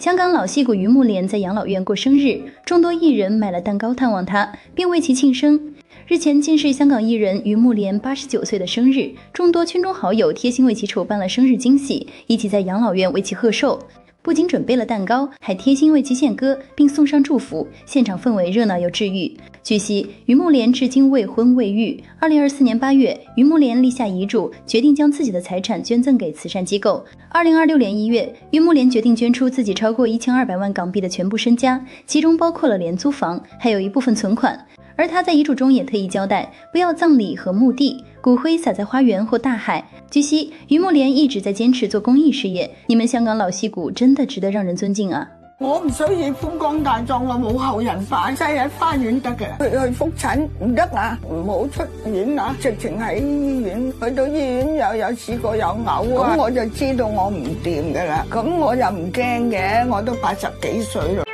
香港老戏骨于慕莲在养老院过生日，众多艺人买了蛋糕探望她，并为其庆生。日前竟是香港艺人于慕莲89岁的生日，众多圈中好友贴心为其筹办了生日惊喜，一起在养老院为其贺寿。不仅准备了蛋糕，还贴心为其献歌，并送上祝福，现场氛围热闹又治愈。据悉，于慕莲至今未婚未育。2024年8月，于慕莲立下遗嘱，决定将自己的财产捐赠给慈善机构。2026年1月，于慕莲决定捐出自己超过1200万港币的全部身家，其中包括了廉租房，还有一部分存款。而他在遗嘱中也特意交代，不要葬礼和墓地，骨灰撒在花园或大海。据悉，于慕莲一直在堅持做公益事業，你們香港老戲骨真的值得讓人尊敬啊！我唔需要風光大葬，我冇後人化，擠喺花園得嘅。去復診唔得啊，唔好出院啊，直情喺醫院，去到醫院又有試過有嘔啊，咁我就知道我唔掂噶啦，咁我又唔驚嘅，我都80幾歲啦。